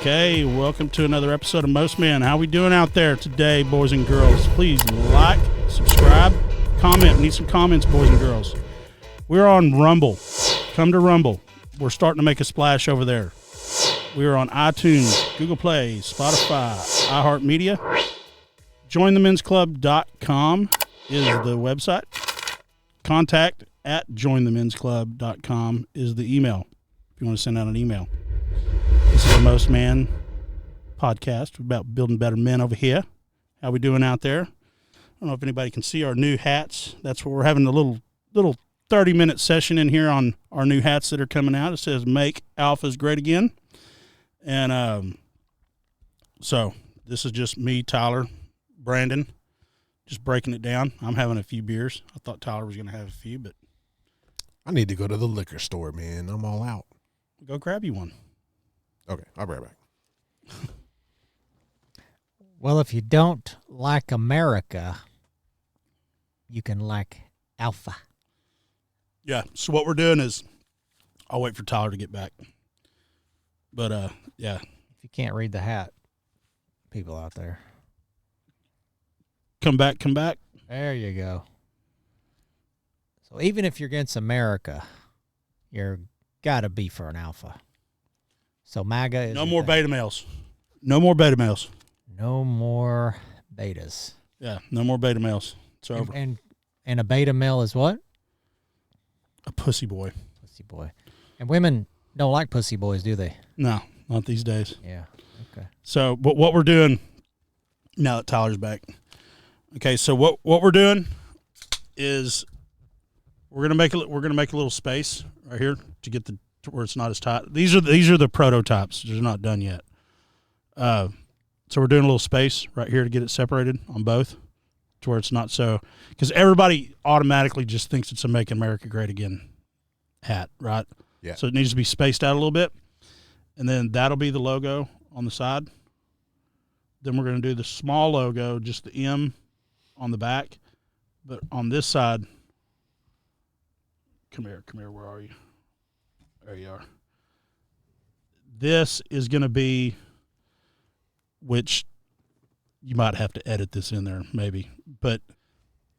Okay, welcome to another episode of Most Men. How we doing out there today, boys and girls? Please like, subscribe, comment. We need some comments, boys and girls. We're on Rumble. Come to Rumble. We're starting to make a splash over there. We are on iTunes, Google Play, Spotify, iHeartMedia. JoinTheMen'sClub.com is the website. Contact at JoinTheMen'sClub.com is the email if you want to send out an email. This is the Most Man podcast about building better men over here. How we doing out there? I don't know if anybody can see our new hats. That's what we're having a little 30-minute session in here on our new hats that are coming out. It says "Make Alphas Great Again," and so this is just me, Tyler, Brandon, just breaking it down. I'm having a few beers. I thought Tyler was going to have a few, but I need to go to the liquor store, man. I'm all out. Go grab you one. Okay, I'll be right back. Well, if you don't like America, you can like Alpha. Yeah, so what we're doing is I'll wait for Tyler to get back. But, yeah. If you can't read the hat, people out there. Come back. There you go. So even if you're against America, you're got to be for an Alpha. So MAGA is... No more beta males. No more beta males. No more betas. Yeah, no more beta males. It's over. And a beta male is what? A pussy boy. Pussy boy. And women don't like pussy boys, do they? No, not these days. Yeah. Okay. So, but what we're doing now that Tyler's back. Okay, so what we're doing is we're gonna make a little space right here to get to where it's not as tight. These are the prototypes. They're not done yet. So we're doing a little space right here to get it separated on both, to where it's not so, because everybody automatically just thinks it's a "Make America Great Again" hat, right? Yeah. So it needs to be spaced out a little bit, and then that'll be the logo on the side. Then we're going to do the small logo, just the M on the back, but on this side, come here, where are you? There you are. This is going to be, which you might have to edit this in there maybe, but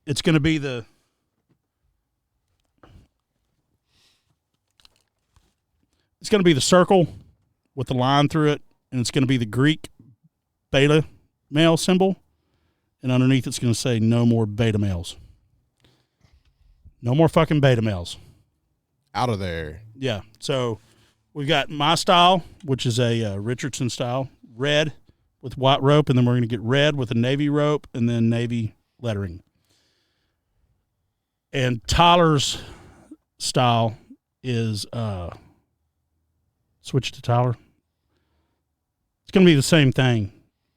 it's going to be the circle with the line through it, and it's going to be the Greek beta male symbol, and underneath it's going to say "No more beta males." No more fucking beta males. Out of there. Yeah. So we've got my style, which is a Richardson style, red with white rope, and then we're going to get red with a navy rope and then navy lettering. And Tyler's style is switch to Tyler. It's going to be the same thing,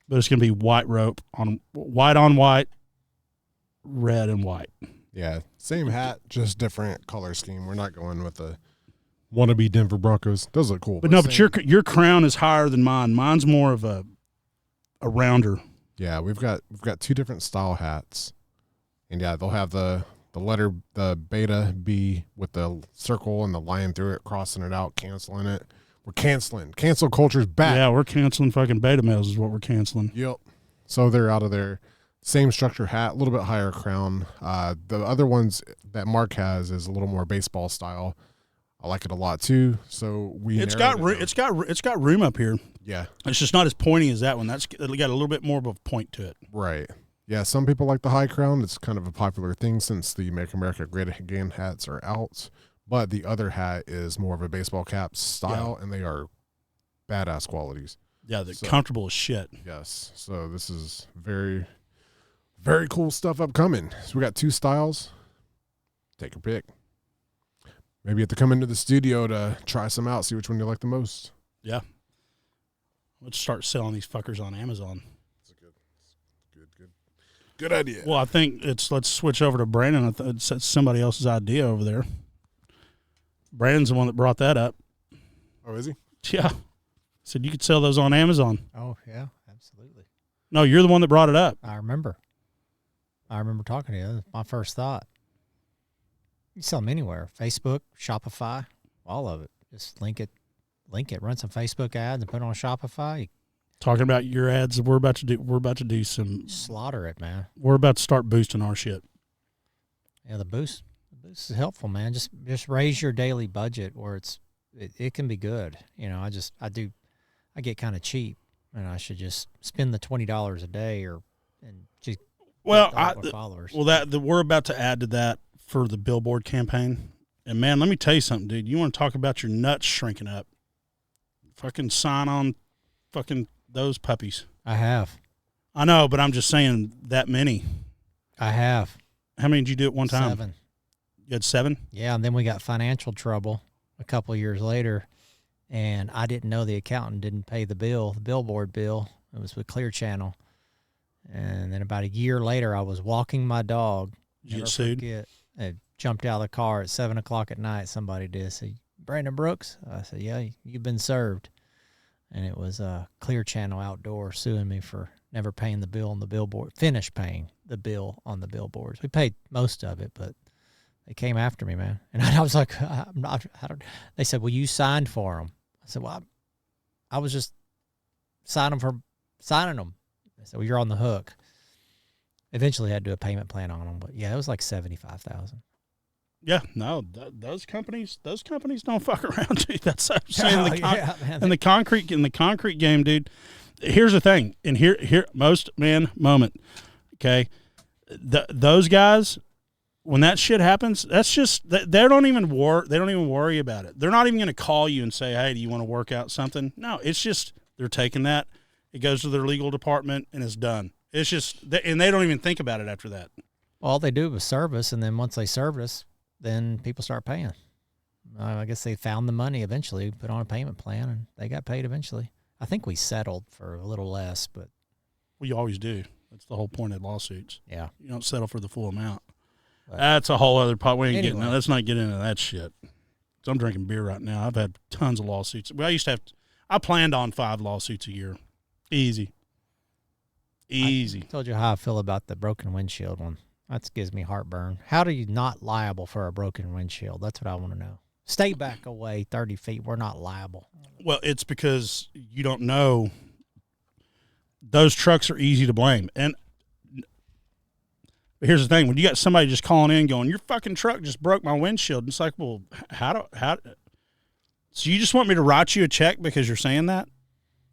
but it's going to be white rope on white, red and white. Yeah, same hat, just different color scheme. We're not going with the wannabe Denver Broncos. Those look cool. But your crown is higher than mine. Mine's more of a rounder. Yeah, we've got two different style hats, and yeah, they'll have the beta B with the circle and the line through it, crossing it out, canceling it. We're canceling. Cancel culture's back. Yeah, we're canceling fucking beta males is what we're canceling. Yep. So they're out of there. Same structure hat, a little bit higher crown. The other ones that Marc has is a little more baseball style. I like it a lot too. So it's got room up here. Yeah, it's just not as pointy as that one. It's got a little bit more of a point to it. Right. Yeah, some people like the high crown. It's kind of a popular thing since the "Make America Great Again" hats are out. But the other hat is more of a baseball cap style, and they are badass qualities. Yeah, they're comfortable as shit. Yes. So this is very, very cool stuff upcoming. So we got two styles. Take your pick. Maybe you have to come into the studio to try some out, see which one you like the most. Yeah. Let's start selling these fuckers on Amazon. That's a good idea. Well, I think let's switch over to Brandon. It's somebody else's idea over there. Brandon's the one that brought that up. Oh, is he? Yeah. Said you could sell those on Amazon. Oh, yeah, absolutely. No, you're the one that brought it up. I remember talking to you. That was my first thought. You sell them anywhere. Facebook, Shopify, all of it. Just link link it, run some Facebook ads, and put it on Shopify. Talking about your ads, we're about to do some. Slaughter it, man. We're about to start boosting our shit. Yeah, the boost is helpful, man. Just raise your daily budget where it can be good. You know, I get kind of cheap, and I should just spend the $20 a day and just followers. Well, we're about to add to that for the billboard campaign. And man, let me tell you something, dude. You want to talk about your nuts shrinking up? Fucking sign on, fucking those puppies. I have. I know, but I'm just saying that many. I have. How many did you do at one time? 7. You had 7? Yeah, and then we got financial trouble a couple of years later, and I didn't know the accountant didn't pay the billboard bill. It was with Clear Channel. And then about a year later, I was walking my dog. Did you get sued? Forget, I jumped out of the car at 7 o'clock at night. Somebody did. Said, Brandon Brooks? I said, yeah, you've been served. And it was Clear Channel Outdoor suing me for never paying the bill on the billboard, finished paying the bill on the billboards. We paid most of it, but they came after me, man. And I was like, I'm not, they said, well, you signed for them. I said, well, I was just signing them. I said, well, you're on the hook. Eventually I had to do a payment plan on them, but yeah, it was like $75,000. Yeah, no, those companies don't fuck around, dude. That's what I'm saying. In the concrete game, dude. Here's the thing, and here most man moment. Okay, those guys, when that shit happens, that's just they don't even worry about it. They're not even going to call you and say, hey, do you want to work out something? No, it's just they're taking that. It goes to their legal department and it's done. It's just, and they don't even think about it after that. All they do is service, and then once they serve us, then people start paying. I guess they found the money eventually, put on a payment plan, and they got paid eventually. I think we settled for a little less, but. Well, you always do. That's the whole point of lawsuits. Yeah. You don't settle for the full amount. But that's a whole other part. Let's not get into that shit. So I'm drinking beer right now. I've had tons of lawsuits. I planned on 5 lawsuits a year. Easy. I told you how I feel about the broken windshield one. That gives me heartburn. How are you not liable for a broken windshield? That's what I want to know. Stay back away 30 feet. We're not liable. Well, it's because you don't know. Those trucks are easy to blame. And here's the thing. When you got somebody just calling in going, your fucking truck just broke my windshield. It's like, well, how so you just want me to write you a check because you're saying that?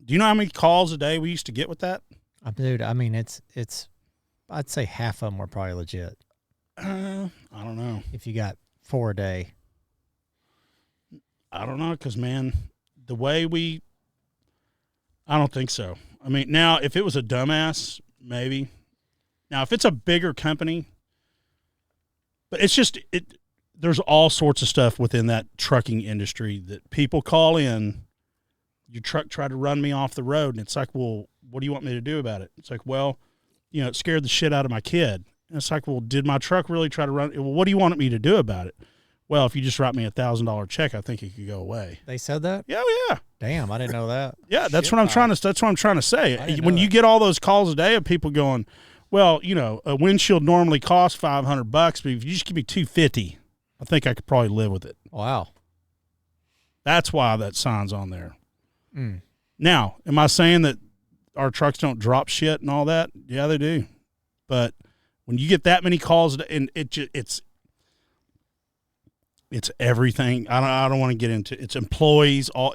Do you know how many calls a day we used to get with that? Dude, I mean, it's. I'd say half of them were probably legit. I don't know. If you got 4 a day. I don't know, because, man, the way I don't think so. I mean, now, if it was a dumbass, maybe. Now, if it's a bigger company, but it's just, there's all sorts of stuff within that trucking industry that people call in. Your truck tried to run me off the road, and it's like, well, what do you want me to do about it? It's like, well, it scared the shit out of my kid. And it's like, well, did my truck really try to run? Well, what do you want me to do about it? Well, if you just write me a $1,000 check, I think it could go away. They said that? Yeah, yeah. Damn, I didn't know that. Yeah, that's what I'm trying to say. When you get all those calls a day of people going, well, a windshield normally costs $500, but if you just give me $250, I think I could probably live with it. Wow. That's why that sign's on there. Mm. Now, am I saying that our trucks don't drop shit and all that? Yeah, they do. But when you get that many calls, and it's everything. I don't want to get into it's employees. Oh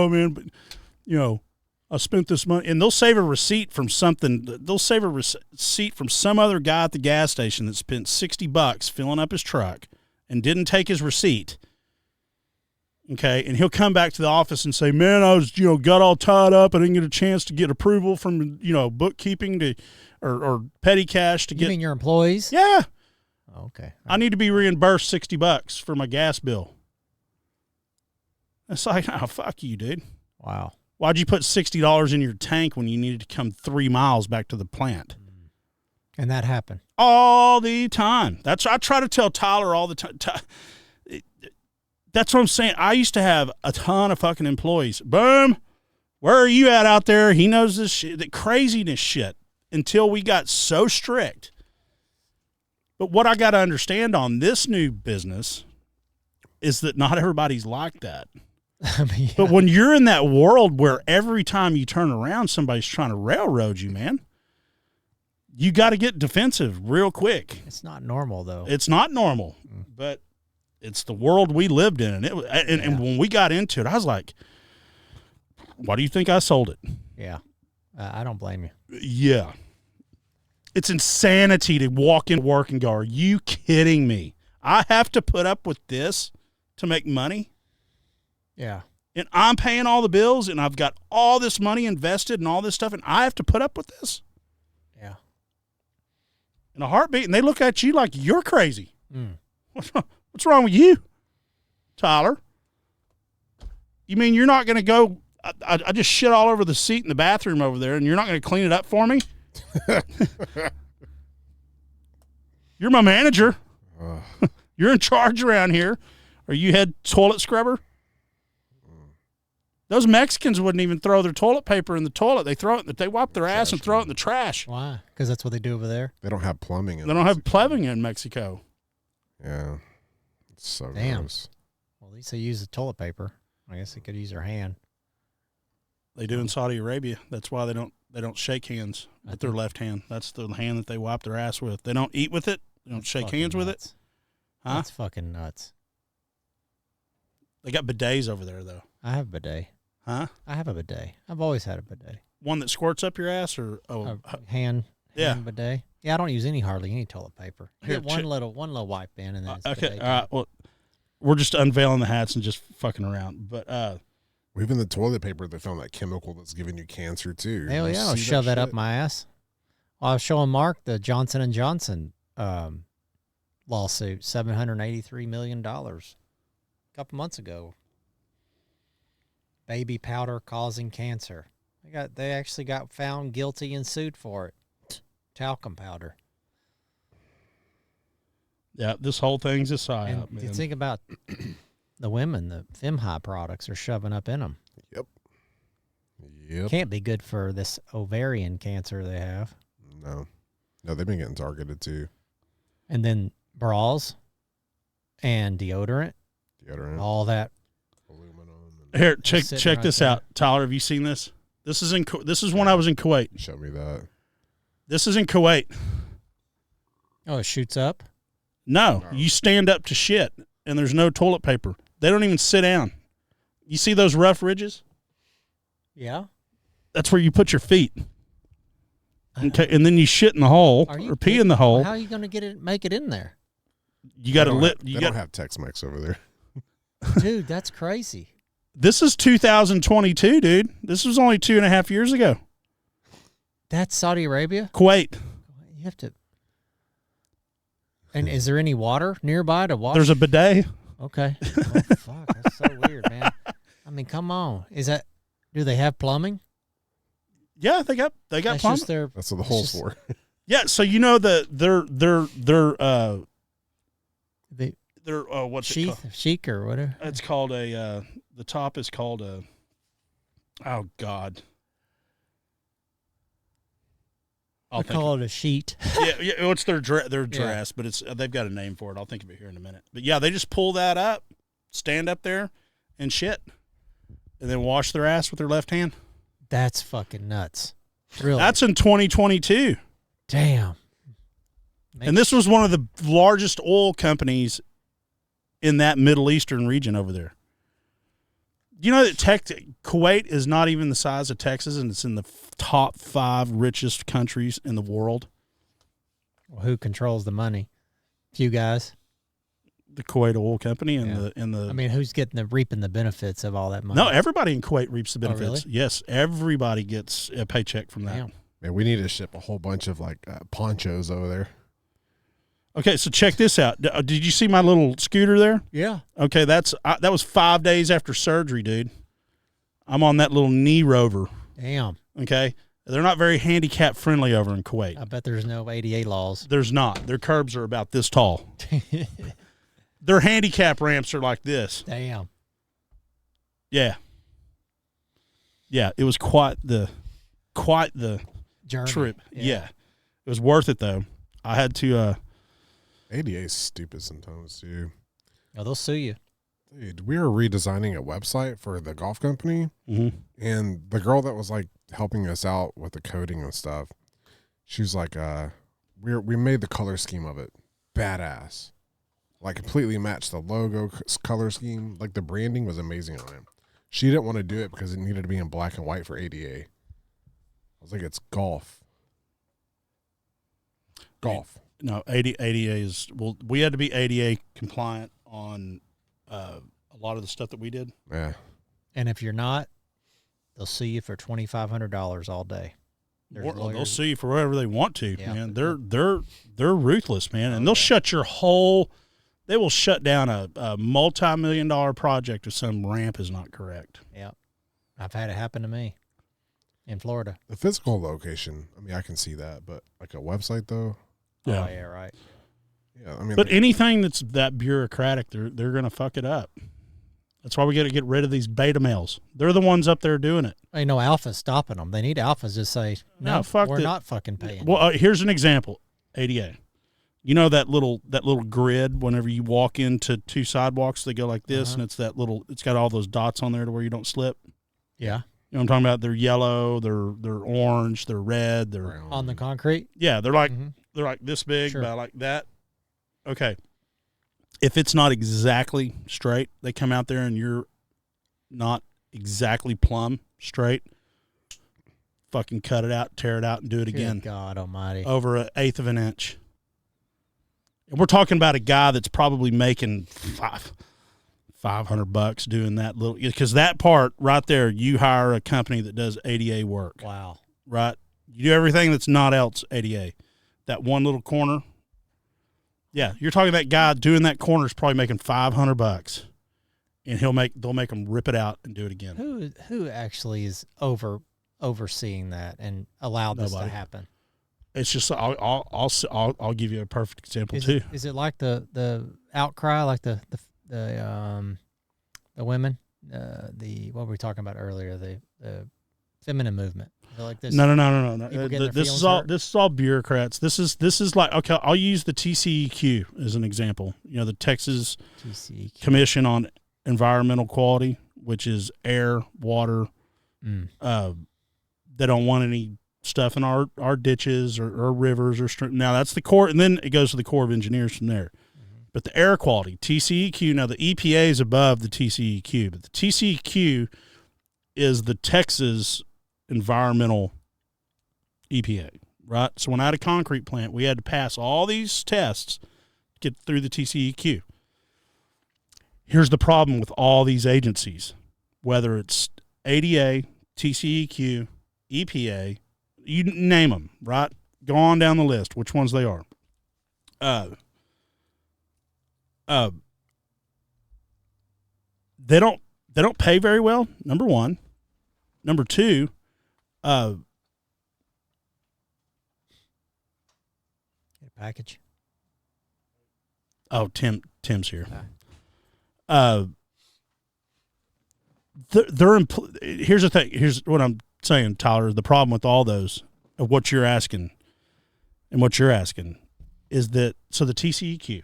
man, but I spent this money, and they'll save a receipt from something. They'll save a receipt from some other guy at the gas station that spent $60 filling up his truck and didn't take his receipt. Okay, and he'll come back to the office and say, man, I was, got all tied up. I didn't get a chance to get approval from, bookkeeping or petty cash to get. You mean your employees? Yeah. Oh, okay. I need to be reimbursed $60 for my gas bill. It's like, oh, fuck you, dude. Wow. Why'd you put $60 in your tank when you needed to come 3 miles back to the plant? And that happened? All the time. I try to tell Tyler all the time. That's what I'm saying. I used to have a ton of fucking employees. Boom. Where are you at out there? He knows this shit, that craziness shit, until we got so strict. But what I got to understand on this new business is that not everybody's like that. I mean, But when you're in that world where every time you turn around, somebody's trying to railroad you, man, you got to get defensive real quick. it's not normal though. It's not normal, but it's the world we lived in. And when we got into it, I was like, why do you think I sold it? Yeah. I don't blame you. Yeah. It's insanity to walk in work and go, are you kidding me? I have to put up with this to make money? Yeah. And I'm paying all the bills, and I've got all this money invested and all this stuff, and I have to put up with this? Yeah. In a heartbeat, and they look at you like you're crazy. Mm. What's wrong with you, Tyler? You mean you're not going to go, I just shit all over the seat in the bathroom over there, and you're not going to clean it up for me? You're my manager. You're in charge around here. Are you head toilet scrubber? Those Mexicans wouldn't even throw their toilet paper in the toilet. They wipe their ass and throw it in the trash. Why? Because that's what they do over there. They don't have plumbing. They don't have plumbing in Mexico. Yeah. It's so Damn. gross. Well, at least they use the toilet paper. I guess they could use their hand. They do in Saudi Arabia. That's why they don't shake hands with their left hand. That's the hand that they wipe their ass with. They don't eat with it. They don't shake hands with it. Huh? That's fucking nuts. They got bidets over there, though. I have a bidet. Huh? I have a bidet. I've always had a bidet. One that squirts up your ass, or A hand bidet. Yeah, I don't use hardly any toilet paper. I Here, get one little wipe in, and then it's okay. bidet All right. Well, we're just unveiling the hats and just fucking around. But Even the toilet paper, they found that chemical that's giving you cancer too. hell You yeah, I'll see shove that up shit? my ass. Well, I was showing Mark the Johnson & Johnson lawsuit, $783 million a couple months ago. Baby powder causing cancer. They actually got found guilty and sued for it. Talcum powder. yeah, this whole thing's a psyop, And man. you think about the women, the FemHi products are shoving up in them. Yep. Can't be good for this ovarian cancer they have. No, they've been getting targeted too. And then bras and deodorant, all that. Aluminum. Here, sitting check right this there. out, Tyler. Have you seen this? This is when I was in Kuwait. Show me that. This is in Kuwait. Oh, it shoots up? No, No. you stand up to shit, and there's no toilet paper. They don't even sit down. You see those rough ridges? Yeah. That's where you put your feet. Okay, and then you shit in the hole Are you or pee kidding? in the hole. How are you going to make it in there? You got to They don't lit. have- You They got. don't have Tex-Mex over there. Dude, that's crazy. This is 2022, dude. This was only 2.5 years ago. That's Saudi Arabia? Kuwait. You have to. And is there any water nearby to wash? There's a bidet. Okay. Oh, fuck. That's so weird, man. I mean, come on. Do they have plumbing? Yeah, they got That's plumbing. just their. That's what the It's hole's just- for. Yeah, so you know their The what's it called? chic or whatever. It's called a the top is called a, oh God. I call it a sheet. Yeah, it's their dress, but it's they've got a name for it. I'll think of it here in a minute. But yeah, they just pull that up, stand up there, and shit, and then wash their ass with their left hand. That's fucking nuts. Really? That's in 2022, damn. and this was one of the largest oil companies in that Middle Eastern region over there. You know that Kuwait is not even the size of Texas, and it's in the top 5 richest countries in the world. Well, who controls the money? Few guys. The Kuwait Oil Company and Yeah. the I mean, who's reaping the benefits of all that money? no, everybody in Kuwait reaps the benefits. really? Yes, everybody gets a paycheck from that. Damn. Man, we need to ship a whole bunch of ponchos over there. Okay, so check this out. Did you see my little scooter there? Yeah. Okay, that was 5 days after surgery, dude. I'm on that little knee rover. Damn. Okay, they're not very handicap friendly over in Kuwait. I bet there's no ADA laws. There's not. Their curbs are about this tall. Their handicap ramps are like this. Damn. Yeah. Yeah, it was quite the Journey. trip. Yeah. It was worth it though. I had to ADA is stupid sometimes too. Oh, they'll sue you. Dude, we were redesigning a website for the golf company, and the girl that was like helping us out with the coding and stuff, she was like, we made the color scheme of it badass, like completely matched the logo color scheme. Like the branding was amazing on it. She didn't want to do it because it needed to be in black and white for ADA. I was like, it's golf. No, ADA is, well, we had to be ADA compliant on a lot of the stuff that we did. Yeah. And if you're not, they'll sue you for $2,500 all day. They'll sue you for whatever they want to, Yeah. man. They're ruthless, man, and they'll shut your whole. They will shut down a multi-million-dollar project if some ramp is not correct. Yeah, I've had it happen to me in Florida. The physical location, I mean, I can see that, but like a website though. Yeah. Oh, yeah, right. Yeah, I mean, But anything that's that bureaucratic, they're gonna fuck it up. That's why we got to get rid of these beta males. They're the ones up there doing it. Ain't no alphas stopping them. They need alphas to say, no, fuck we're it. not fucking paying. Well, here's an example. ADA. You know that little grid whenever you walk into two sidewalks, they go like this, and it's that little. It's got all those dots on there to where you don't slip. Yeah. You know what I'm talking about? They're yellow, they're orange, they're red, they're brown. On the concrete? yeah, they're like this big, Sure. about like that. Okay. If it's not exactly straight, they come out there and you're not exactly plumb straight. Fucking cut it out, tear it out, and do it again. Good God almighty. Over 1/8 of an inch. And we're talking about a guy that's probably making $500 doing that little, because that part right there, you hire a company that does ADA work. Wow. Right? You do everything that's not else ADA. That one little corner. Yeah, you're talking that guy doing that corner is probably making $500, and they'll make them rip it out and do it again. Who actually is overseeing that and allow this to Nobody. happen? It's just I'll give you a perfect example too. Is it like the outcry, like the women, what were we talking about earlier, the feminine movement? Like this? No. People getting their This is feelings all hurt? this is all bureaucrats. This is like, okay. I'll use the TCEQ as an example. You know, the Texas TCEQ. Commission on Environmental Quality, which is air, water. They don't want any stuff in our ditches or rivers or streams. Now that's the Corps, and then it goes to the Corps of Engineers from there. But the air quality, TCEQ. Now the EPA is above the TCEQ, but the TCEQ is the Texas environmental EPA, right? So when I had a concrete plant, we had to pass all these tests to get through the TCEQ. Here's the problem with all these agencies, whether it's ADA, TCEQ, EPA, you name them, right? Go on down the list, which ones they are. They don't pay very well, number one. Number two, Get a package. oh, Tim's here. Okay. Here's the thing. Here's what I'm saying, Tyler. The problem with all those of what you're asking is that, so the TCEQ,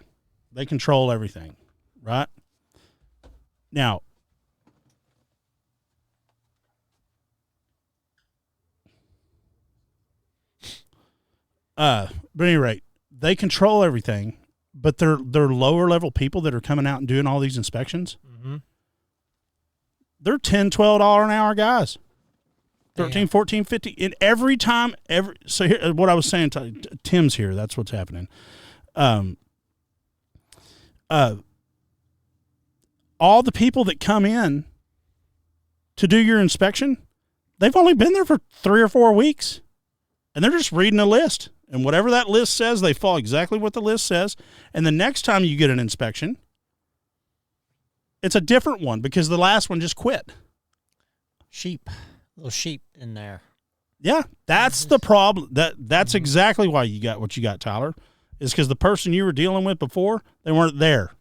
they control everything, right? Now, but at any rate, they control everything, but they're lower level people that are coming out and doing all these inspections. They're $10, $12 an hour guys. 13, 14, 50. And every time, so here, what I was saying, Tim's here. That's what's happening. All the people that come in to do your inspection, they've only been there for 3 or 4 weeks, and they're just reading a list. And whatever that list says, they follow exactly what the list says. And the next time you get an inspection, it's a different one because the last one just quit. Little sheep in there. Yeah, that's the problem. That's exactly why you got what you got, Tyler, is because the person you were dealing with before, they weren't there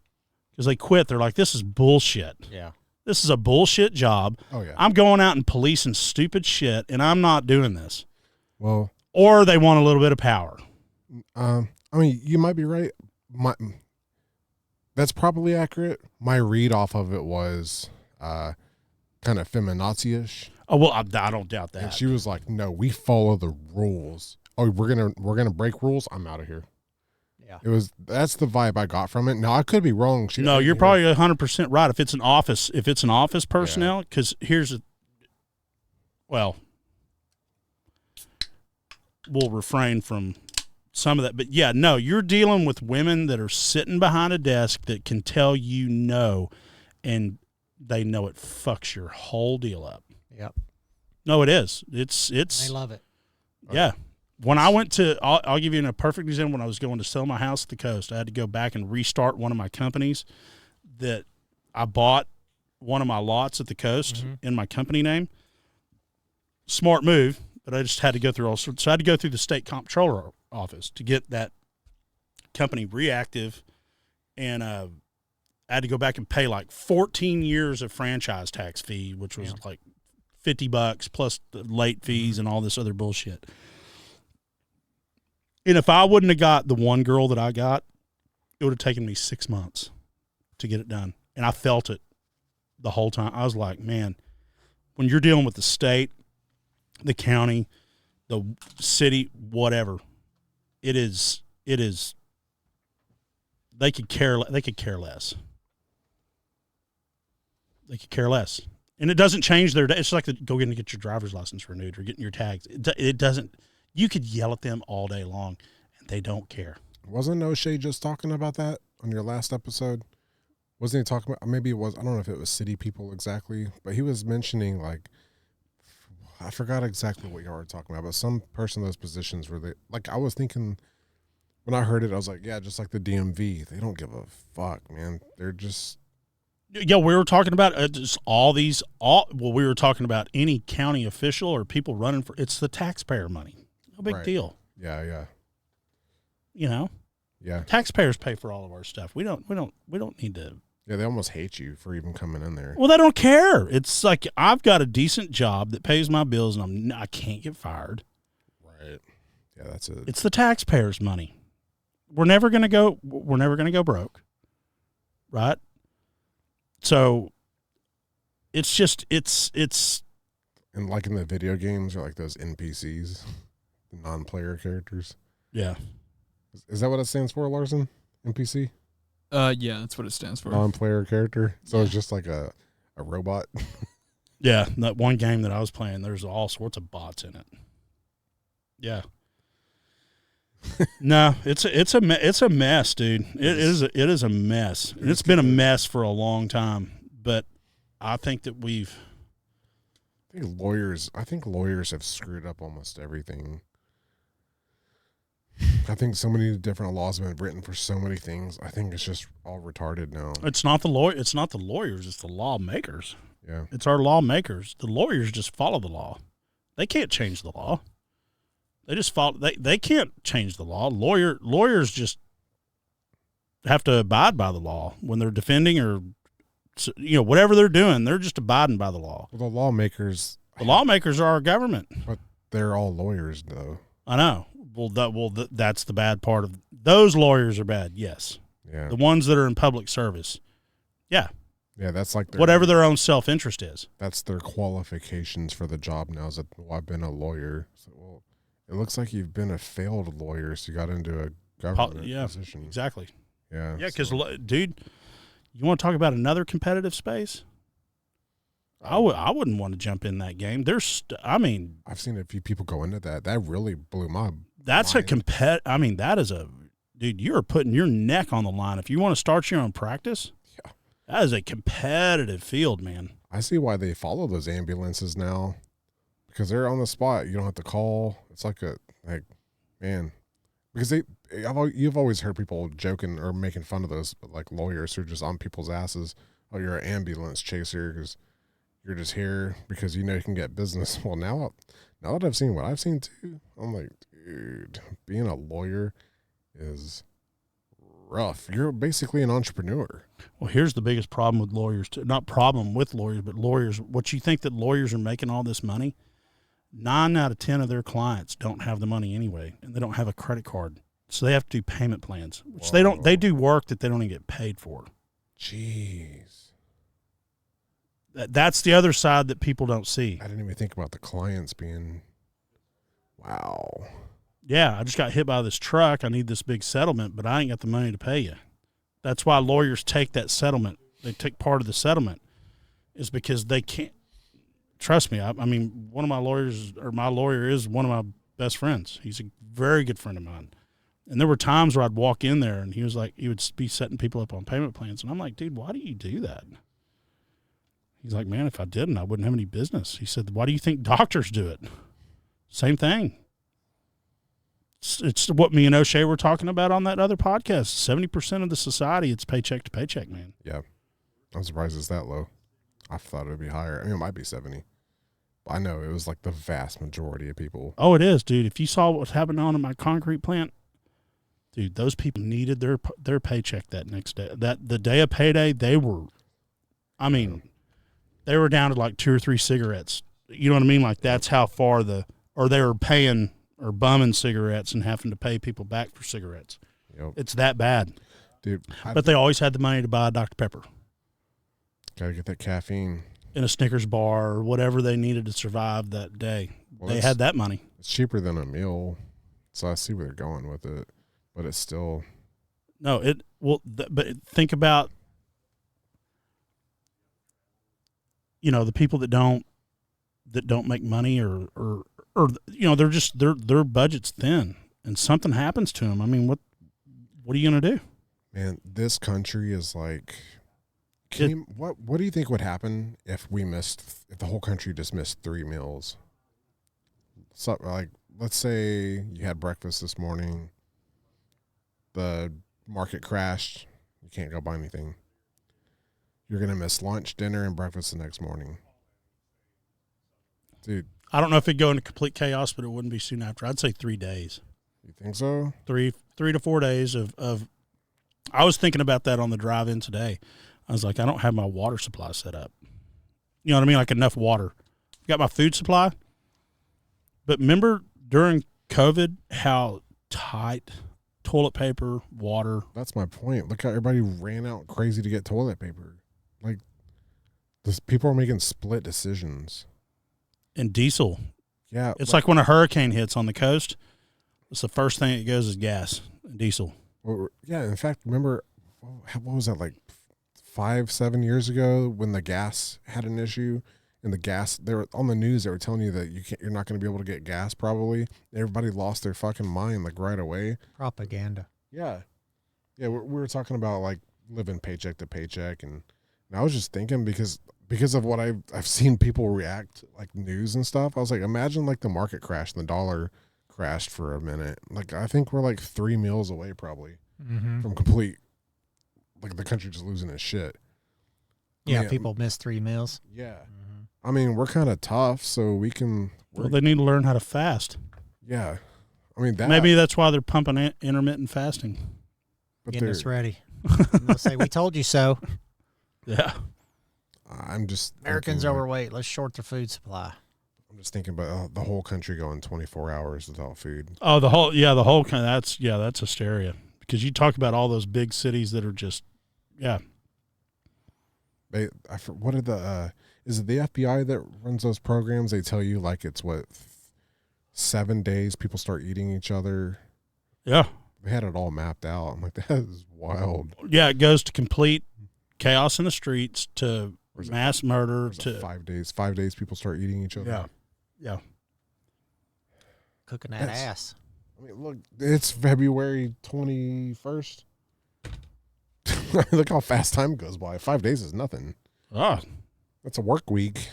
because they quit. They're like, this is bullshit. Yeah. This is a bullshit job. Oh yeah. I'm going out and policing stupid shit, and I'm not doing this. Well, Or they want a little bit of power. I mean, you might be right. That's probably accurate. My read off of it was kind of feminazi-ish. Oh well, I don't doubt that. And she was like, "No, we follow the rules. Oh, we're gonna break rules. I'm out of here." Yeah. That's the vibe I got from it. Now I could be wrong. No, you're probably 100% right. If it's an office personnel, because we'll refrain from some of that, but yeah, no, you're dealing with women that are sitting behind a desk that can tell you no, and they know it fucks your whole deal up. Yep. No, it is. It's. They love it. Yeah. When I went to, I'll give you a perfect example. When I was going to sell my house at the coast, I had to go back and restart one of my companies that I bought one of my lots at the coast in my company name. Smart move, but I just had to go through all sorts. So I had to go through the state comptroller office to get that company reactive, and I had to go back and pay like 14 years of franchise tax fee, which was like $50 plus the late fees and all this other bullshit. And if I wouldn't have got the one girl that I got, it would have taken me 6 months to get it done. And I felt it the whole time. I was like, man, when you're dealing with the state, the county, the city, whatever, it is, they could care less. They could care less. And it doesn't change their day. It's like go in and get your driver's license renewed or getting your tags. It doesn't. You could yell at them all day long, and they don't care. Wasn't O'Shea just talking about that on your last episode? Wasn't he talking about, maybe it was, I don't know if it was city people exactly, but he was mentioning, like, I forgot exactly what you were talking about, but some person in those positions where they, like, I was thinking, when I heard it, I was like, yeah, just like the DMV. They don't give a fuck, man. They're just. Yeah, we were talking about just we were talking about any county official or people running for, it's the taxpayer money. No big deal. Yeah. You know? Yeah. Taxpayers pay for all of our stuff. We don't need to. Yeah, they almost hate you for even coming in there. Well, they don't care. It's like I've got a decent job that pays my bills and I can't get fired. Right. Yeah, that's it. It's the taxpayers' money. We're never going to go broke. Right? So it's just it's and like in the video games or like those NPCs, the non-player characters. Yeah. Is that what it stands for, Larson? NPC? Yeah, that's what it stands for. Non-player character. So it's just like a robot. Yeah, that one game that I was playing, there's all sorts of bots in it. Yeah. No, it's a mess, dude. It is a mess. And it's been a mess for a long time. But I think that I think lawyers have screwed up almost everything. I think so many different laws have been written for so many things. I think it's just all retarded now. It's not the lawyers, it's the lawmakers. Yeah. It's our lawmakers. The lawyers just follow the law. They can't change the law. They just follow. They can't change the law. Lawyers just have to abide by the law when they're defending or, whatever they're doing. They're just abiding by the law. Well, the lawmakers are our government, but they're all lawyers, though. I know. That's the bad part of those lawyers are bad. Yes. Yeah. The ones that are in public service. Yeah. Yeah, that's like whatever their own self-interest is. That's their qualifications for the job now. Is that I've been a lawyer. So, well, it looks like you've been a failed lawyer, so you got into a government position. Exactly. Yeah. Yeah, because, dude, you want to talk about another competitive space? I wouldn't want to jump in that game. I've seen a few people go into that. That really blew my That's mind. that is dude, you're putting your neck on the line. If you want to start your own practice, yeah, that is a competitive field, man. I see why they follow those ambulances now, because they're on the spot. You don't have to call. It's like man, because you've always heard people joking or making fun of those like lawyers who are just on people's asses. Oh, you're an ambulance chaser because you're just here because you can get business. Well, now that I've seen what I've seen too, I'm like, dude, being a lawyer is rough. You're basically an entrepreneur. Well, here's the biggest problem with lawyers. Not problem with lawyers, but lawyers. What you think that lawyers are making all this money? 9 out of 10 of their clients don't have the money anyway, and they don't have a credit card. So they have to do payment plans, which they don't. They do work that they don't even get paid for. Jeez. That's the other side that people don't see. I didn't even think about the clients being. Wow. Yeah, I just got hit by this truck. I need this big settlement, but I ain't got the money to pay you. That's why lawyers take that settlement. They take part of the settlement is because they can't. Trust me. I mean, one of my lawyers, or my lawyer, is one of my best friends. He's a very good friend of mine. And there were times where I'd walk in there and he was like, he would be setting people up on payment plans. And I'm like, dude, why do you do that? He's like, man, if I didn't, I wouldn't have any business. He said, why do you think doctors do it? Same thing. It's what me and O'Shea were talking about on that other podcast. 70% of the society, it's paycheck to paycheck, man. Yeah. I'm surprised it's that low. I thought it would be higher. I mean, it might be 70. But I know it was like the vast majority of people. Oh, it is, dude. If you saw what was happening on in my concrete plant, dude, those people needed their paycheck that next day. That the day of payday, they were, I mean, they were down to like 2 or 3 cigarettes. You know what I mean? Like that's how far or they were paying or bumming cigarettes and having to pay people back for cigarettes. Yep. It's that bad. Dude. But they always had the money to buy a Dr. Pepper. Gotta get that caffeine. In a Snickers bar or whatever they needed to survive that day. Well, they had that money. It's cheaper than a meal. So I see where they're going with it. But it's still. No, but think about, the people that don't make money or they're just their budget's thin and something happens to them. I mean, what are you going to do? Man, this country is like, what do you think would happen if the whole country just missed 3 meals? So, like, let's say you had breakfast this morning, the market crashed, you can't go buy anything. You're going to miss lunch, dinner, and breakfast the next morning. Dude. I don't know if it'd go into complete chaos, but it wouldn't be soon after. I'd say 3 days. You think so? 3 to 4 days of I was thinking about that on the drive in today. I was like, I don't have my water supply set up. You know what I mean? Like enough water. Got my food supply. But remember during COVID how tight toilet paper, water. That's my point. Look how everybody ran out crazy to get toilet paper. Like, people are making split decisions. And diesel. Yeah. It's like when a hurricane hits on the coast, it's the first thing that goes is gas and diesel. Well, yeah. In fact, remember, what was that, like 5-7 years ago when the gas had an issue? And the gas, they were on the news, they were telling you that you're not going to be able to get gas probably. Everybody lost their fucking mind like right away. Propaganda. Yeah. Yeah, we were talking about like living paycheck to paycheck. And I was just thinking because of what I've seen people react, like news and stuff, I was like, imagine like the market crashed and the dollar crashed for a minute. Like I think we're like 3 meals away probably from complete, like the country just losing its shit. Yeah, people miss 3 meals. Yeah. I mean, we're kind of tough, so we can. Well, they need to learn how to fast. Yeah. I mean, maybe that's why they're pumping intermittent fasting. But getting us ready. They'll say, we told you so. Yeah. I'm just. Americans overweight. Let's short their food supply. I'm just thinking about the whole country going 24 hours without food. Oh, the whole kind. That's hysteria. Because you talk about all those big cities that are just, yeah. What are is it the FBI that runs those programs? They tell you like it's 7 days people start eating each other. Yeah. They had it all mapped out. I'm like, that is wild. Yeah, it goes to complete chaos in the streets to mass murder to 5 days. 5 days people start eating each other. Yeah. Yeah. Cooking that ass. I mean, look, it's February 21st. Look how fast time goes by. 5 days is nothing. That's a work week.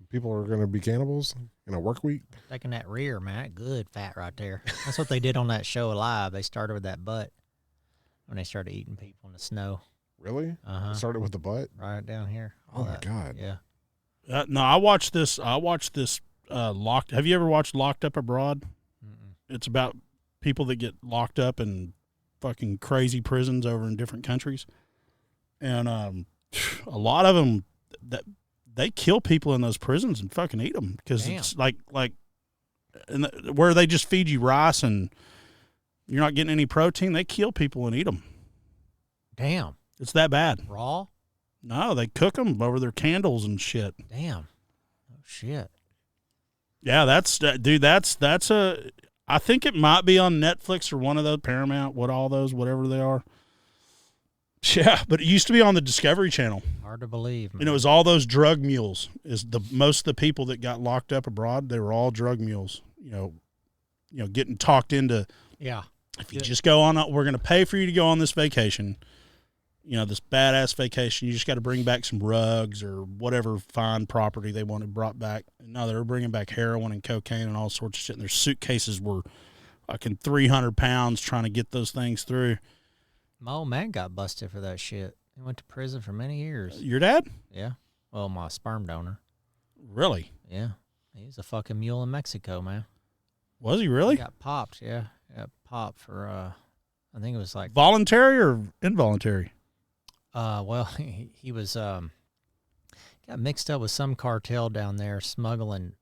People are going to be cannibals in a work week. Taking that rear, man. Good fat right there. That's what they did on that show Alive. They started with that butt when they started eating people in the snow. Really? Started with the butt? Right down here. Oh, my God. Yeah. No, I watched this Locked. Have you ever watched Locked Up Abroad? Mm-mm. It's about people that get locked up in fucking crazy prisons over in different countries. And a lot of them, that they kill people in those prisons and fucking eat them because it's like where they just feed you rice and You're not getting any protein. They kill people and eat them. Damn. It's that bad. Raw? No, they cook them over their candles and shit. Damn. Oh, shit. Yeah, that's a. I think it might be on Netflix or one of those Paramount, whatever they are. Yeah, but it used to be on the Discovery Channel. Hard to believe, man. And it was all those drug mules. Most of the people that got locked up abroad, they were all drug mules. Getting talked into. Yeah. If you just go on, we're going to pay for you to go on this vacation. This badass vacation. You just got to bring back some rugs or whatever fine property they wanted brought back. No, they were bringing back heroin and cocaine and all sorts of shit. And their suitcases were fucking 300 pounds trying to get those things through. My old man got busted for that shit. He went to prison for many years. Your dad? Yeah. Well, my sperm donor. Really? Yeah. He was a fucking mule in Mexico, man. Was he really? He got popped, yeah. Got popped for, I think it was like... Voluntary or involuntary? Well, he was, got mixed up with some cartel down there smuggling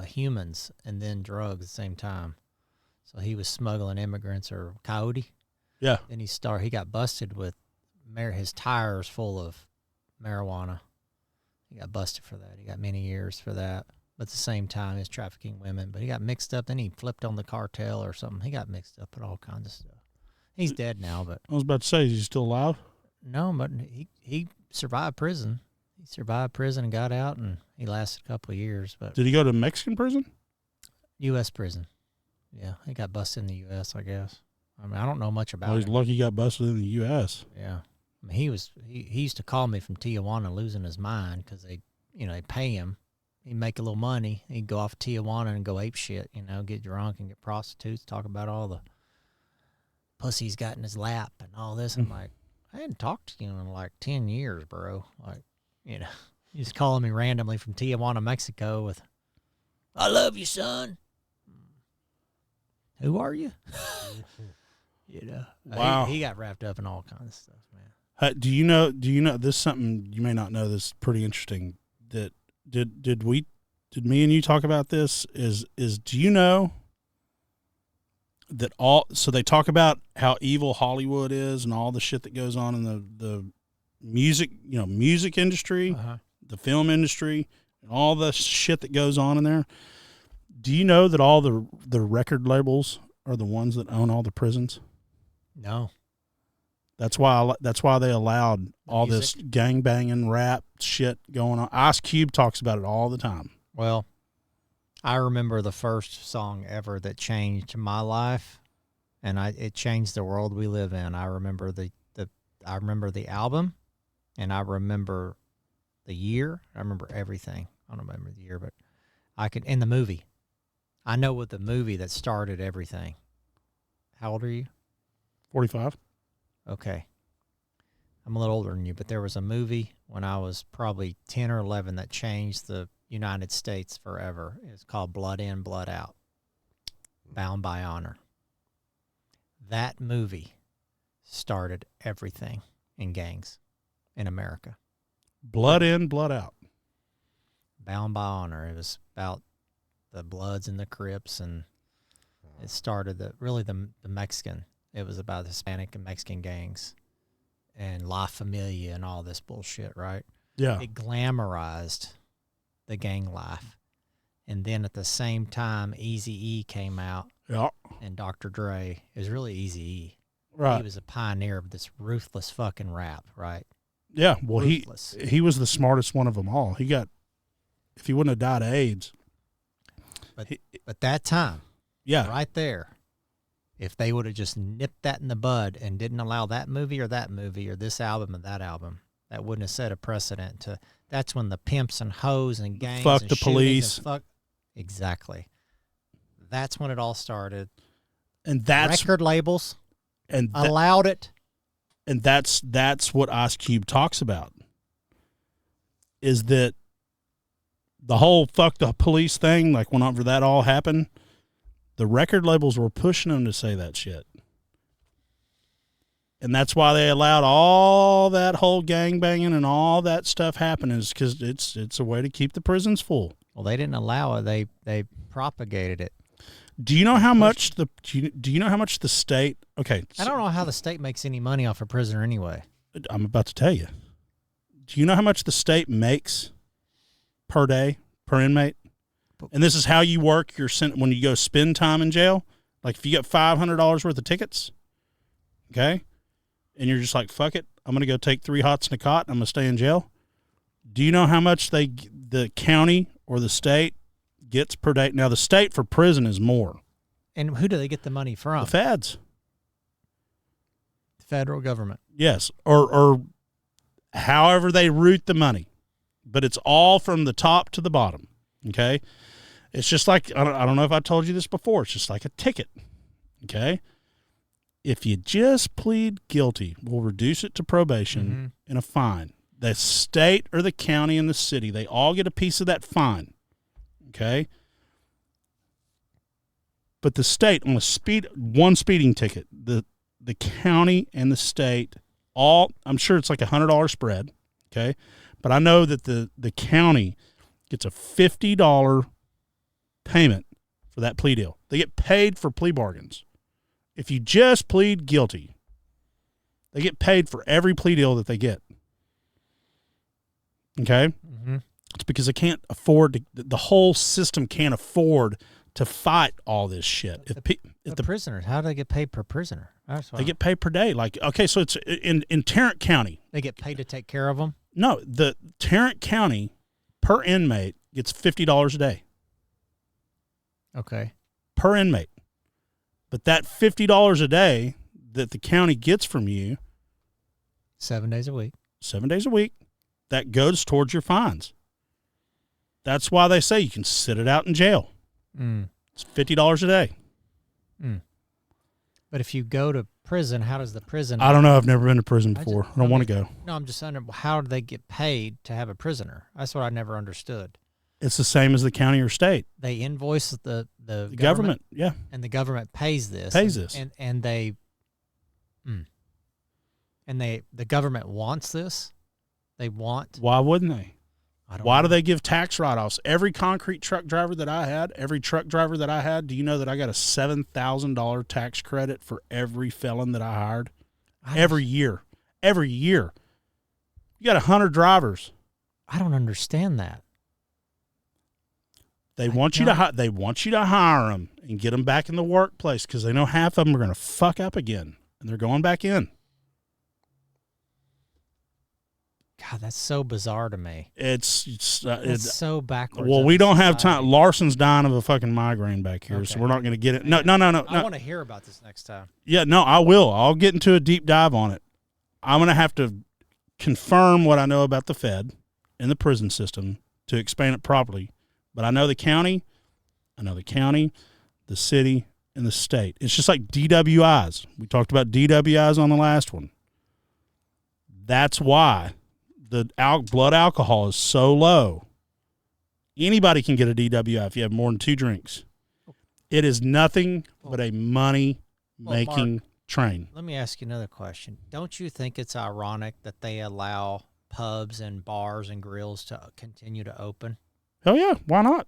humans and then drugs at the same time. So he was smuggling immigrants or coyote. Yeah. Then he got busted with his tires full of marijuana. He got busted for that. He got many years for that. But at the same time, he was trafficking women. But he got mixed up. Then he flipped on the cartel or something. He got mixed up with all kinds of stuff. He's dead now, but... I was about to say, is he still alive? No, but he survived prison. He survived prison and got out, and he lasted a couple of years. But did he go to Mexican prison? U.S. prison. Yeah, he got busted in the U.S., I guess. I mean, I don't know much about He's him. lucky he got busted in the U.S. Yeah. I mean, he used to call me from Tijuana losing his mind because they pay him. He'd make a little money. He'd go off to Tijuana and go ape shit, get drunk and get prostitutes, talk about all the pussy he's got in his lap and all this. I'm like, I hadn't talked to you in like 10 years, bro. Like, he's calling me randomly from Tijuana, Mexico with, I love you, son. Who are you? Wow. He got wrapped up in all kinds of stuff, man. Do you know this is something you may not know, this is pretty interesting, that did me and you talk about this is do you know that so they talk about how evil Hollywood is and all the shit that goes on in the music industry, the film industry, and all the shit that goes on in there. Do you know that all the record labels are the ones that own all the prisons? No. That's why they allowed all this gangbanging rap shit going on. Ice Cube talks about it all the time. Well, I remember the first song ever that changed my life, and it changed the world we live in. I remember I remember the album, and I remember the year. I remember everything. I don't remember the year, but in the movie. I know what the movie that started everything. How old are you? 45. Okay. I'm a little older than you, but there was a movie when I was probably 10 or 11 that changed the United States forever. It's called Blood In, Blood Out, Bound by Honor. That movie started everything in gangs in America. Blood In, Blood Out. Bound by Honor. It was about the Bloods and the Crips, and it started the Mexican. It was about the Hispanic and Mexican gangs and La Familia and all this bullshit, right? Yeah. It glamorized the gang life. And then at the same time, Eazy-E came out. Yeah. And Dr. Dre. It was really Eazy-E. Right. He was a pioneer of this ruthless fucking rap, right? Yeah. Well, ruthless. he was the smartest one of them all. If he wouldn't have died of AIDS. But that time, yeah, right there, if they would have just nipped that in the bud and didn't allow that movie or this album and that album, that wouldn't have set a precedent that's when the pimps and hoes and gangs fuck and the police. Exactly. That's when it all started. And that's record labels and allowed it. And that's what Ice Cube talks about. Is that the whole fuck the police thing, like whenever that all happened, the record labels were pushing them to say that shit. And that's why they allowed all that whole gangbanging and all that stuff happening, is because it's a way to keep the prisons full. Well, they didn't allow it. They propagated it. Do you know how much the do you know how much the state? Okay, I don't know how the state makes any money off a prisoner anyway. I'm about to tell you. Do you know how much the state makes per day per inmate? And this is how you work your when you go spend time in jail. Like if you get $500 worth of tickets, okay, and you're just like, fuck it, I'm gonna go take 3 hots and a cot, and I'm gonna stay in jail. Do you know how much the county or the state gets per day? Now the state for prison is more. And who do they get the money from? The feds. The federal government. Yes, or however they route the money, but it's all from the top to the bottom. Okay, it's just like I don't know if I told you this before. It's just like a ticket. Okay, if you just plead guilty, we'll reduce it to probation and a fine. The state or the county and the city, they all get a piece of that fine. Okay, but the state on one speeding ticket, the county and the state. I'm sure it's like $100 spread, okay? But I know that the county gets a $50 payment for that plea deal. They get paid for plea bargains. If you just plead guilty, they get paid for every plea deal that they get. Okay? Mm-hmm. It's because they can't afford the whole system can't afford to fight all this shit. The prisoners, how do they get paid per prisoner? They get paid per day. Like, okay, so it's in Tarrant County. They get paid to take care of them? No, the Tarrant County per inmate gets $50 a day. Okay. Per inmate. But that $50 a day that the county gets from you 7 days a week. 7 days a week, that goes towards your fines. That's why they say you can sit it out in jail. It's $50 a day. But if you go to prison, how does the prison... I don't know. I've never been to prison before. I don't want to go. No, I'm just wondering, how do they get paid to have a prisoner? That's what I never understood. It's the same as the county or state. They invoice the government, yeah. And the government pays this. And the government wants this? They want... Why wouldn't they? Why do they give tax write-offs? Every concrete truck driver that I had, do you know that I got a $7,000 tax credit for every felon that I hired? Every year. You got 100 drivers. I don't understand that. They want you to hire them and get them back in the workplace because they know half of them are going to fuck up again, and they're going back in. God, that's so bizarre to me. It's so backwards. Well, we don't have time. Larson's dying of a fucking migraine back here, so we're not going to get it. No. I want to hear about this next time. Yeah, no, I will. I'll get into a deep dive on it. I'm going to have to confirm what I know about the Fed and the prison system to explain it properly. But I know the county, the city, and the state. It's just like DWIs. We talked about DWIs on the last one. That's why the blood alcohol is so low. Anybody can get a DWI if you have more than 2 drinks. It is nothing but a money-making train. Let me ask you another question. Don't you think it's ironic that they allow pubs and bars and grills to continue to open? Hell yeah, why not?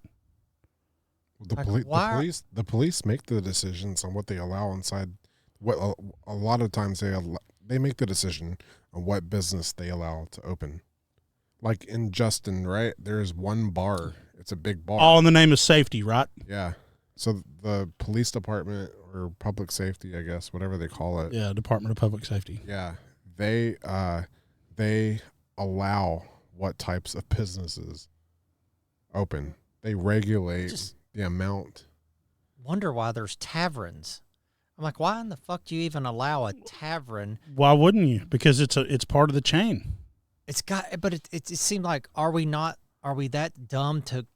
The police make the decisions on what they allow inside. What a lot of times they make the decision on what business they allow to open. Like in Justin, right? There's one bar. It's a big bar. All in the name of safety, right? Yeah. So the police department or public safety, I guess, whatever they call it. Yeah, Department of Public Safety. Yeah. They allow what types of businesses open. They regulate the amount. Wonder why there's taverns. I'm like, why in the fuck do you even allow a tavern? Why wouldn't you? Because it's part of the chain. It seemed like, are we that dumb to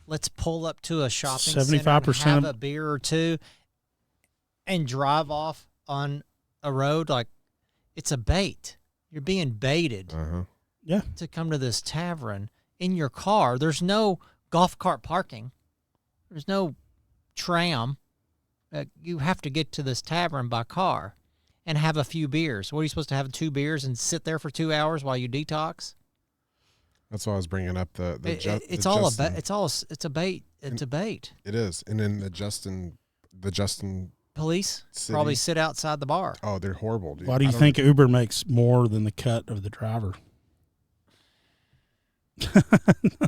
let's pull up to a shopping 75% center and have a beer or two and drive off on a road? Like, it's a bait. You're being baited to come to this tavern in your car. There's no golf cart parking. There's no tram. You have to get to this tavern by car and have a few beers. What are you supposed to have, 2 beers and sit there for 2 hours while you detox? That's why I was bringing up it's a bait. It's a bait. It is. And in the the Justin Police City. probably sit outside the bar. Oh, they're horrible, dude. Why do you think Uber makes more than the cut of the driver?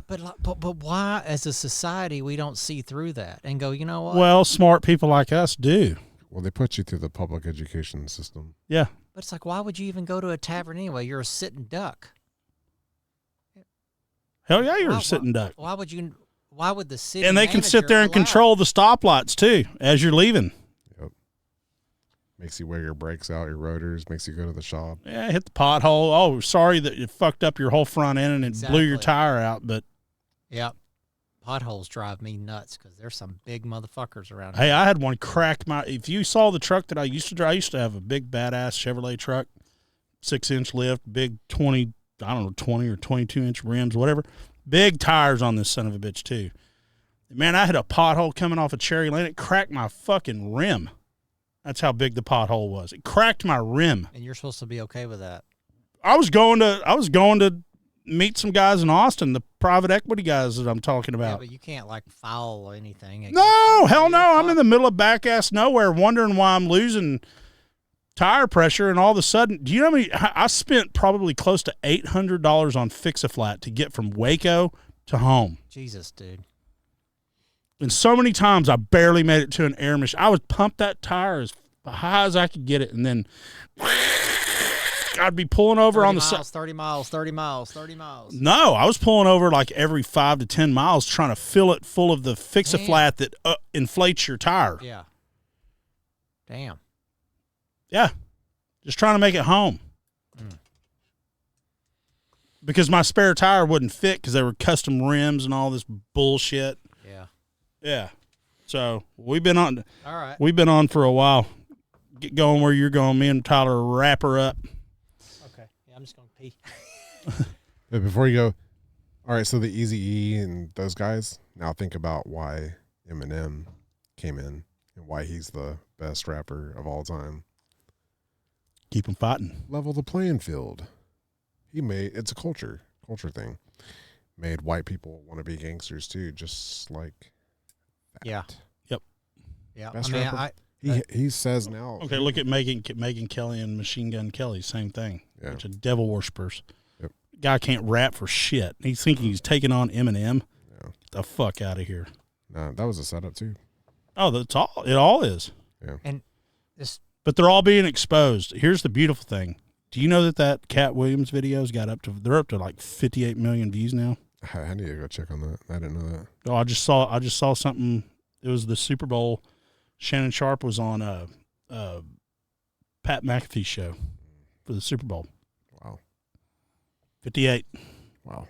But why, as a society, we don't see through that and go, you know what? Well, smart people like us do. Well, they put you through the public education system. Yeah. But it's like, why would you even go to a tavern anyway? You're a sitting duck. Hell yeah, you're a sitting duck. Why would you? Why would the city? And they can sit there and allow control the stoplights too as you're leaving. Yep. Makes you wear your brakes out, your rotors, makes you go to the shop. Yeah, hit the pothole. Oh, sorry that you fucked up your whole front end and it blew your Exactly. tire out. But Yep. Potholes drive me nuts because there's some big motherfuckers around hey, here. I had one crack my. If you saw the truck that I used to drive, I used to have a big badass Chevrolet truck, 6-inch lift, big 20 or 22-inch rims, whatever. Big tires on this son of a bitch too. Man, I had a pothole coming off of Cherry Lane. It cracked my fucking rim. That's how big the pothole was. It cracked my rim. And you're supposed to be okay with that. I was going to meet some guys in Austin, the private equity guys that I'm talking Yeah, about. but you can't like foul anything. No, hell no. I'm in the middle of back ass nowhere wondering why I'm losing tire pressure, and all of a sudden, do you know how many I spent probably close to $800 on Fix-A-Flat to get from Waco to home. Jesus, dude. And so many times I barely made it to an air mission. I would pump that tire as high as I could get it, and then I'd be pulling over on the side. 30 miles, 30 miles, 30 miles. No, I was pulling over like every 5 to 10 miles trying to fill it full of the Fix-A-Flat that inflates your tire. Yeah. Damn. Yeah. Just trying to make it home. Because my spare tire wouldn't fit because they were custom rims and all this bullshit. Yeah. Yeah. So we've been on. All right. We've been on for a while. Get going where you're going. Me and Tyler wrap her up. Okay. Yeah, I'm just going to pee. But before you go, all right, so the Eazy-E and those guys, now think about why Eminem came in and why he's the best rapper of all time. Keep them fighting. Level the playing field. It's a culture thing. Made white people want to be gangsters too, just like that. Yeah. Yep. Yeah. Best I mean, rapper. He says now. Okay, look at Megan Kelly and Machine Gun Kelly. Same thing. Yeah. Bunch of devil worshippers. Yep. Guy can't rap for shit. He's thinking he's taking on Eminem. Yeah. Get the fuck out of here. Nah, that was a setup too. Oh, that's all. It all is. Yeah. and this, But they're all being exposed. Here's the beautiful thing. Do you know that Cat Williams video's got they're up to like 58 million views now? I need to go check on that. I didn't know that. Oh, I just saw something. It was the Super Bowl. Shannon Sharp was on Pat McAfee's show for the Super Bowl. Wow. 58. Wow.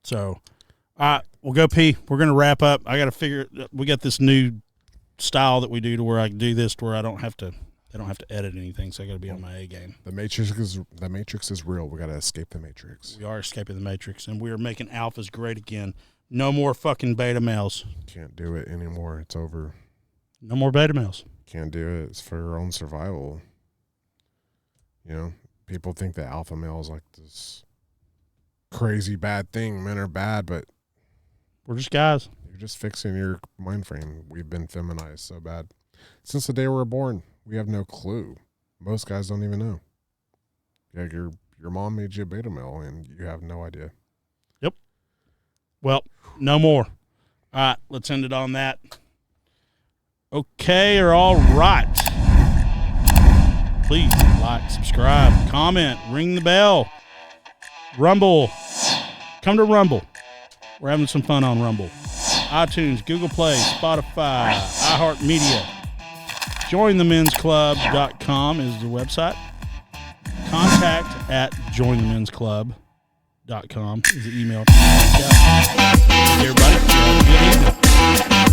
So, all right, we'll go pee. We're going to wrap up. I got to figure, we got this new style that we do to where I can do this to where they don't have to edit anything. So I got to be on my A game. The Matrix is real. We got to escape the Matrix. We are escaping the Matrix, and we are making alphas great again. No more fucking beta males. Can't do it anymore. It's over. No more beta males. Can't do it. It's for our own survival. You know, people think that alpha male is like this crazy bad thing. Men are bad, but We're just guys. you're just fixing your mind frame. We've been feminized so bad. Since the day we were born, we have no clue. Most guys don't even know. Yeah, your mom made you a beta male, and you have no idea. Well, no more. All right, let's end it on that. Okay, or all right. Please like, subscribe, comment, ring the bell. Rumble. Come to Rumble. We're having some fun on Rumble. iTunes, Google Play, Spotify, iHeartMedia. JoinTheMen'sClub.com is the website. Contact at JoinTheMen'sClub.com is the email. Everybody, have a good evening.